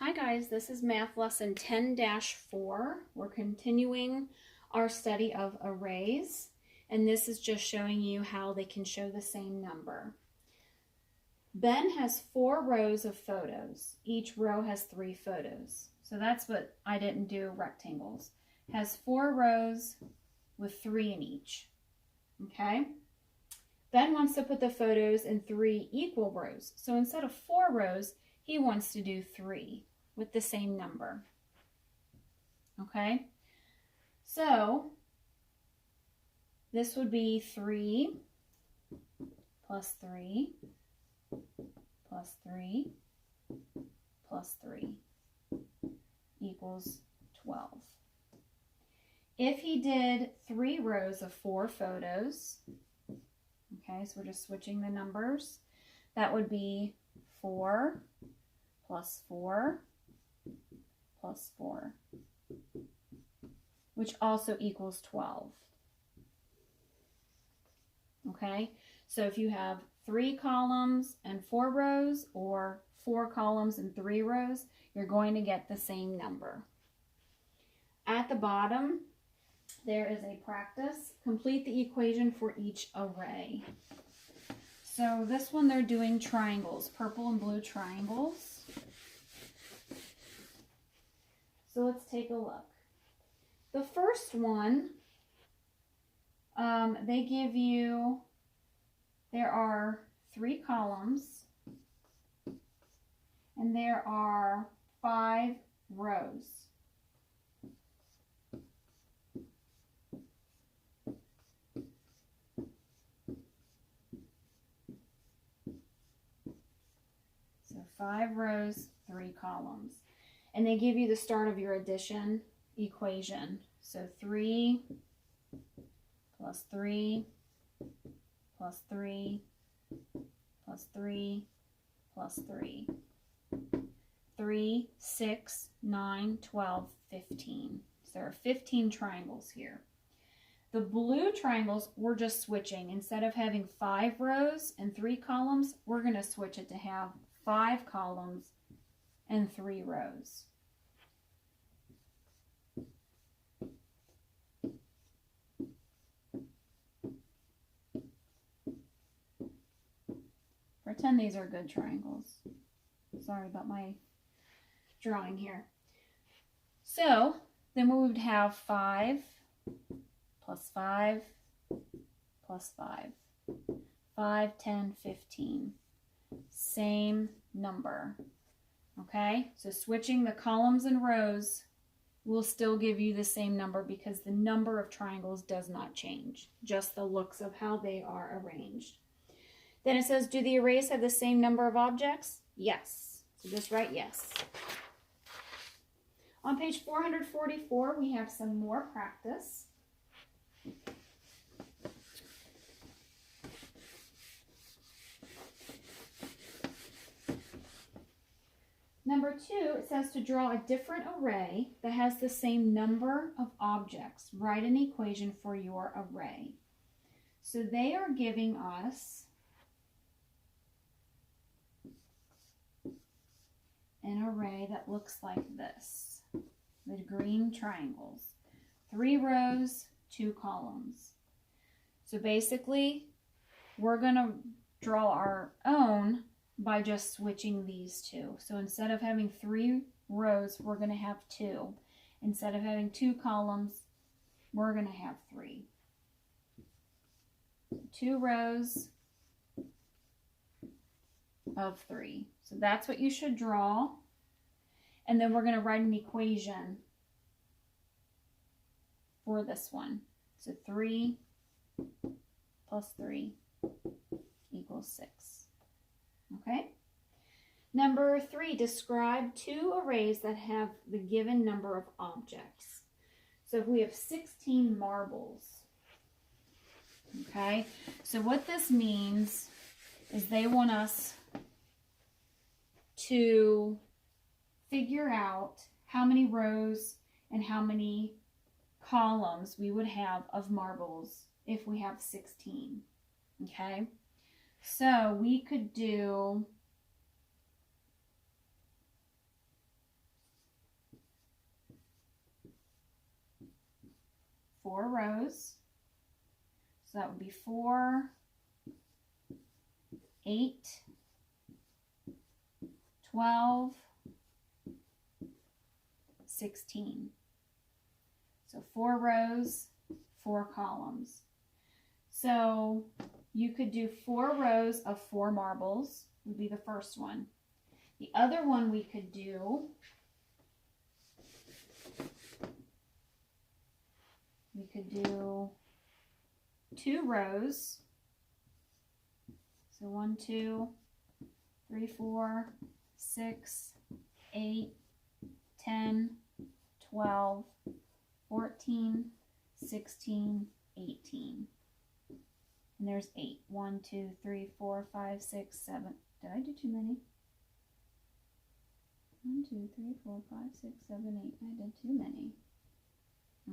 Hi guys, this is math lesson 10-4. We're continuing our study of arrays, and this is just showing you how they can show the same number. Ben has 4 rows of photos. Each row has 3 photos. So that's what I didn't do rectangles. Has 4 rows with 3 in each. Okay? Ben wants to put the photos in 3 equal rows. So instead of 4 rows, he wants to do 3 with the same number. Okay? So this would be 3 plus 3 plus 3 plus 3 equals 12. If he did 3 rows of 4 photos, okay, so we're just switching the numbers, that would be 4 plus 4 plus 4, which also equals 12. Okay, so if you have 3 columns and 4 rows or 4 columns and 3 rows, you're going to get the same number. At the bottom, there is a practice. Complete the equation for each array. So this one they're doing triangles, purple and blue triangles. So let's take a look. The first one, they give you, there are 3 columns and there are 5 rows. So 5 rows, 3 columns. And they give you the start of your addition equation. So 3 plus 3 plus 3 plus 3 plus 3. 3, 6, 9, 12, 15. So there are 15 triangles here. The blue triangles, we're just switching. Instead of having 5 rows and 3 columns, we're going to switch it to have 5 columns and 3 rows. Pretend these are good triangles. Sorry about my drawing here. So then we would have 5 plus 5 plus 5. 5, 10, 15. Same number. Okay, so switching the columns and rows will still give you the same number because the number of triangles does not change, just the looks of how they are arranged. Then it says, do the arrays have the same number of objects? Yes. So just write yes. On page 444, we have some more practice. Number 2, it says to draw a different array that has the same number of objects. Write an equation for your array. So they are giving us an array that looks like this, with green triangles. 3 rows, 2 columns. So basically, we're going to draw our own by just switching these 2. So instead of having 3 rows, we're going to have 2. Instead of having 2 columns, we're going to have 3. 2 rows of 3. So that's what you should draw. And then we're going to write an equation for this one. So 3 plus 3 equals 6. Okay? Number 3, describe 2 arrays that have the given number of objects. So if we have 16 marbles, okay? So what this means is they want us to figure out how many rows and how many columns we would have of marbles if we have 16, okay? So we could do 4 rows. So that would be 4, 8, 12, 16. So 4 rows, 4 columns. So you could do 4 rows of 4 marbles, would be the first one. The other one we could do, we could do 2 rows. So 1, 2, 3, 4, 6, 8, 10, 12, 14, 16, 18. And there's 8. 1, 2, 3, 4, 5, 6, 7. Did I do too many? 1, 2, 3, 4, 5, 6, 7, 8. I did too many.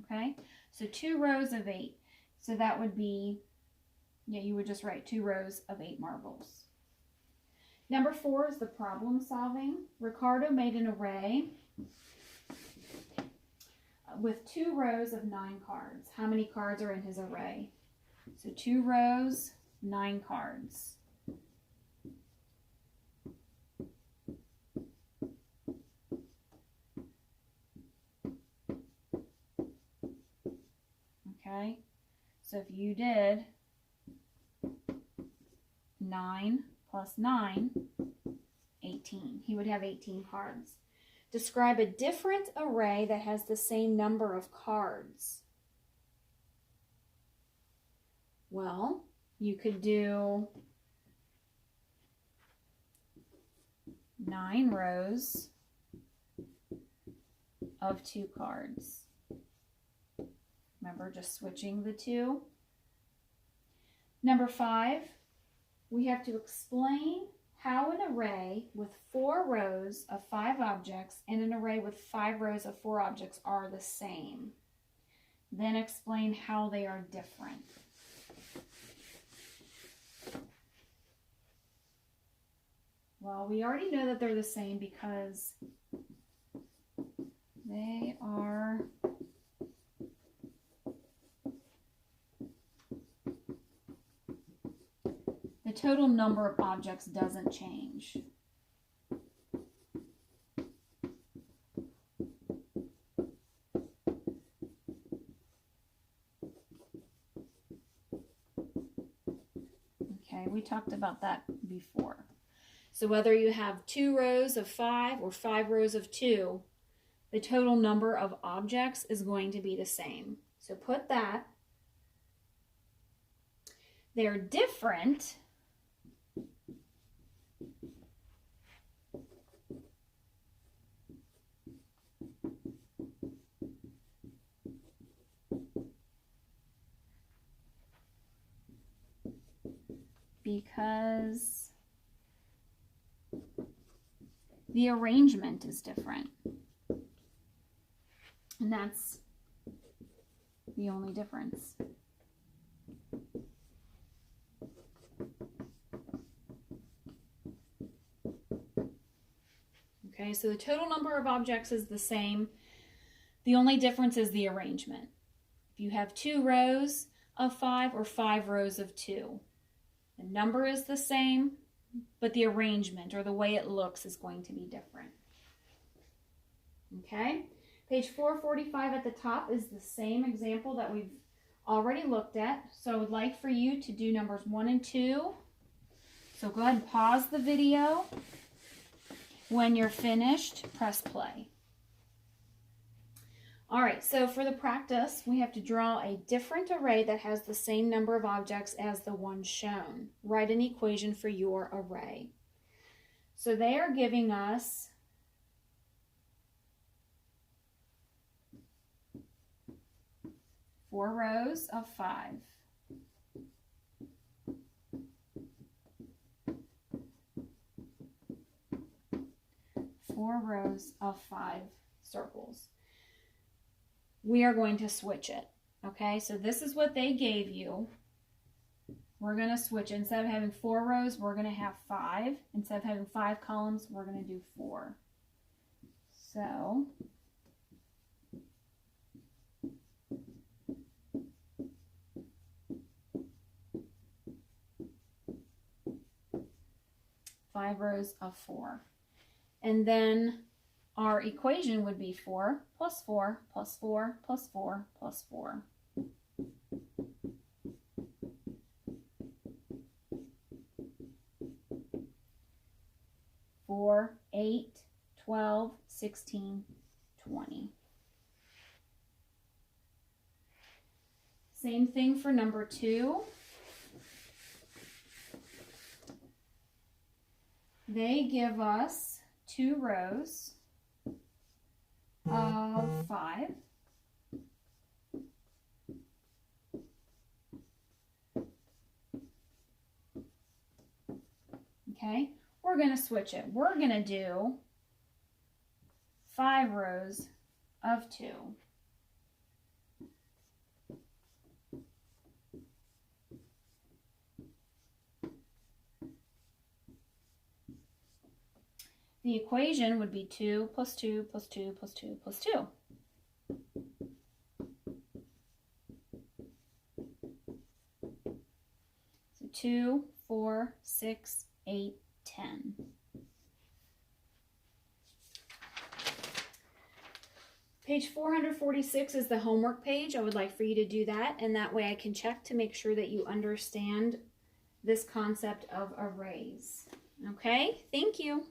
Okay, so 2 rows of 8. So that would be, yeah, you would just write 2 rows of 8 marbles. Number 4 is the problem solving. Ricardo made an array with 2 rows of 9 cards. How many cards are in his array? So 2 rows, 9 cards. Okay, so if you did 9 plus 9, 18. He would have 18 cards. Describe a different array that has the same number of cards. Well, you could do 9 rows of 2 cards. Remember, just switching the 2. Number 5, we have to explain how an array with 4 rows of 5 objects and an array with 5 rows of 4 objects are the same. Then explain how they are different. Well, we already know that they're the same because they are the total number of objects doesn't change. Okay, we talked about that before. So whether you have 2 rows of 5 or 5 rows of 2, the total number of objects is going to be the same. So put that. They're different because the arrangement is different. And that's the only difference. Okay, so the total number of objects is the same. The only difference is the arrangement. If you have 2 rows of 5 or 5 rows of 2, the number is the same, but the arrangement or the way it looks is going to be different. Okay, page 445 at the top is the same example that we've already looked at. So I would like for you to do numbers 1 and 2. So go ahead and pause the video. When you're finished, press play. All right, so for the practice, we have to draw a different array that has the same number of objects as the one shown. Write an equation for your array. So they are giving us four rows of 5. Four rows of 5 circles. We are going to switch it. Okay, so this is what they gave you. We're going to switch it. Instead of having 4 rows, we're going to have 5. Instead of having 5 columns, we're going to do 4. So 5 rows of 4. And then our equation would be 4 plus 4 plus 4 plus 4 plus 4. 4, 8, 12, 16, 20. Same thing for number 2. They give us 2 rows of 5. Okay, we're going to switch it. We're going to do 5 rows of 2. The equation would be 2 plus 2 plus 2 plus 2 plus 2. So 2, 4, 6, 8, 10. Page 446 is the homework page. I would like for you to do that, and that way I can check to make sure that you understand this concept of arrays. Okay, thank you.